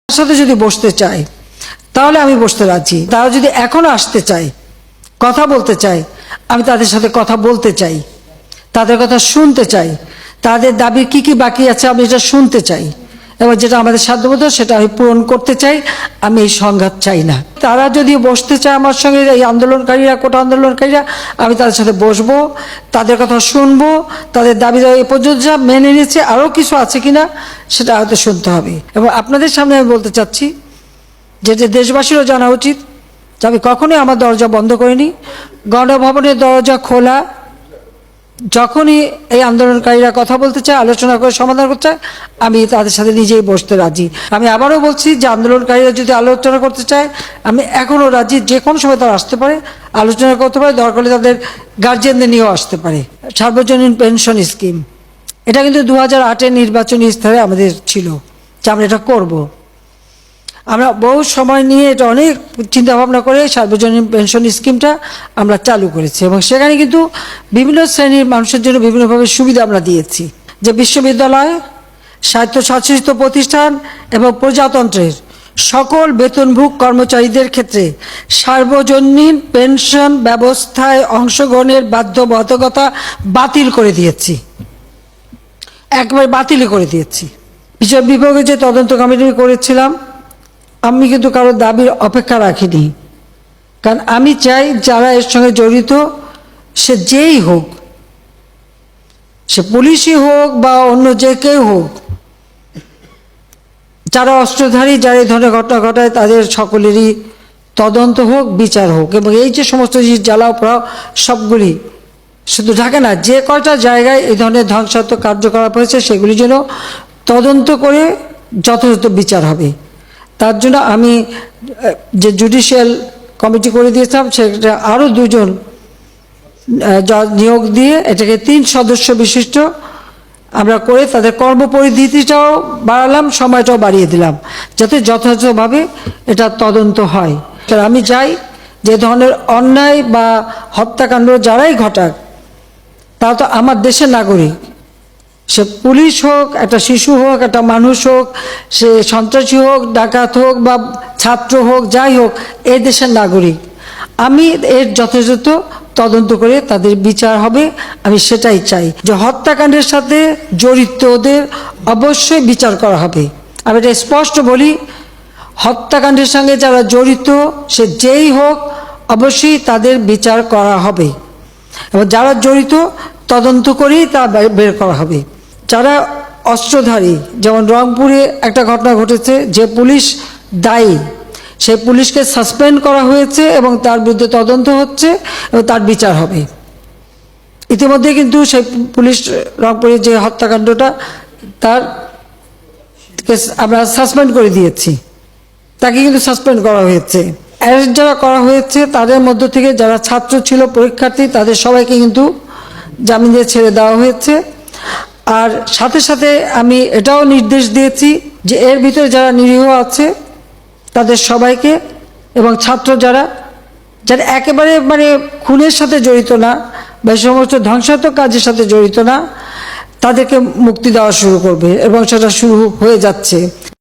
সাথে যদি বসতে চায় তাহলে আমি বসতে রাজি। তারা যদি এখনো আসতে চায়, কথা বলতে চায়, আমি তাদের সাথে কথা বলতে চাই, তাদের কথা শুনতে চাই, তাদের দাবির কি কি বাকি আছে আমি এটা শুনতে চাই, এবং যেটা আমাদের সাধ্যমতো সেটা আমি পূরণ করতে চাই। আমি এই সংঘাত চাই না। তারা যদি বসতে চায় আমার সঙ্গে, এই আন্দোলনকারীরা, কোটা আন্দোলনকারীরা, আমি তাদের সাথে বসবো, তাদের কথা শুনবো, তাদের দাবি এ পর্যন্ত যা মেনে নিয়েছে আরও কিছু আছে কিনা সেটা হয়তো শুনতে হবে। এবং আপনাদের সামনে আমি বলতে চাচ্ছি যে দেশবাসীরও জানা উচিত যে আমি কখনোই আমার দরজা বন্ধ করিনি। গণভবনের দরজা খোলা। যখনই এই আন্দোলনকারীরা কথা বলতে চায়, আলোচনা করে সমাধান করতে চায়, আমি তাদের সাথে নিজেই বসতে রাজি। আমি আবারও বলছি যে আন্দোলনকারীরা যদি আলোচনা করতে চায়, আমি এখনও রাজি। যে কোনো সময় তারা আসতে পারে, আলোচনা করতে পারে, দরকার হলে তাদের গার্জিয়ানদের নিয়েও আসতে পারে। সার্বজনীন পেনশন স্কিম, এটা কিন্তু 2008-এর নির্বাচনী স্তরে আমাদের ছিল যে আমরা এটা করব। আমরা বহু সময় নিয়ে এটা অনেক চিন্তাভাবনা করে সার্বজনীন পেনশন স্কিমটা আমরা চালু করেছি, এবং সেখানে কিন্তু বিভিন্ন শ্রেণীর মানুষের জন্য বিভিন্নভাবে সুবিধা আমরা দিয়েছি। যে বিশ্ববিদ্যালয়, স্বায়ত্তশাসিত প্রতিষ্ঠান এবং প্রজাতন্ত্রের সকল বেতনভোগ কর্মচারীদের ক্ষেত্রে সার্বজনীন পেনশন ব্যবস্থায় অংশগ্রহণের বাধ্যবাধকতা বাতিল করে দিয়েছি, একবারে বাতিলই করে দিয়েছি। বিচার বিভাগে যে তদন্ত কমিটি করেছিলাম, আমি কিন্তু কারোর দাবির অপেক্ষা রাখিনি, কারণ আমি চাই যারা এর সঙ্গে জড়িত, সে যেই হোক, সে পুলিশই হোক বা অন্য যে কেউ হোক, যারা অস্ত্রধারী, যারা এই ধরনের ঘটনা ঘটায়, তাদের সকলেরই তদন্ত হোক, বিচার হোক। এবং এই যে সমস্ত জিনিস জ্বালাও পোড়াও সবগুলি, শুধু ঢাকা না, যে কয়টা জায়গায় এই ধরনের ধ্বংসাত্মক কার্যকলাপ হয়েছে সেগুলি যেন তদন্ত করে যথাযথ বিচার হবে। তার জন্য আমি যে জুডিশিয়াল কমিটি করে দিয়েছিলাম, সেটা আরও 2 জন নিয়োগ দিয়ে এটাকে 3 সদস্য বিশিষ্ট আমরা করে তাদের কর্মপরিধিটাও বাড়ালাম, সময়টাও বাড়িয়ে দিলাম, যাতে যথাযথভাবে এটা তদন্ত হয়। আমি চাই যে ধরনের অন্যায় বা হত্যাকাণ্ড যারাই ঘটাক, তারা তো আমার দেশের নাগরিক। সে পুলিশ হোক, একটা শিশু হোক, একটা মানুষ হোক, সে সন্ত্রাসী হোক, ডাকাত হোক বা ছাত্র হোক, যাই হোক, এই দেশের নাগরিক। আমি এর যথাযথ তদন্ত করে তাদের বিচার হবে, আমি সেটাই চাই। যে হত্যাকাণ্ডের সাথে জড়িতদের অবশ্যই বিচার করা হবে। আমি এটা স্পষ্ট বলি, হত্যাকাণ্ডের সঙ্গে যারা জড়িত, সে যেই হোক, অবশ্যই তাদের বিচার করা হবে, এবং যারা জড়িত তদন্ত করেই তা বের করা হবে। যারা অস্ত্রধারী, যেমন রংপুরে একটা ঘটনা ঘটেছে, যে পুলিশ দায়ী, সেই পুলিশকে সাসপেন্ড করা হয়েছে এবং তার বিরুদ্ধে তদন্ত হচ্ছে এবং তার বিচার হবে। ইতিমধ্যে কিন্তু সেই পুলিশ, রংপুরে যে হত্যাকাণ্ডটা, তার আমরা সাসপেন্ড করে দিয়েছি, তাকে কিন্তু সাসপেন্ড করা হয়েছে। অ্যারেস্ট যারা করা হয়েছে তাদের মধ্য থেকে যারা ছাত্র ছিল, পরীক্ষার্থী, তাদের সবাইকে কিন্তু জামিন দিয়ে ছেড়ে দেওয়া হয়েছে। আর সাথে সাথে আমি এটাও নির্দেশ দিয়েছি যে এর ভিতরে যারা নিরীহ আছে তাদের সবাইকে, এবং ছাত্র যারা একেবারে খুনের সাথে জড়িত না বা সমস্ত ধ্বংসাত্মক কাজের সাথে জড়িত না, তাদেরকে মুক্তি দেওয়া শুরু করবে, এবং সেটা শুরু হয়ে যাচ্ছে।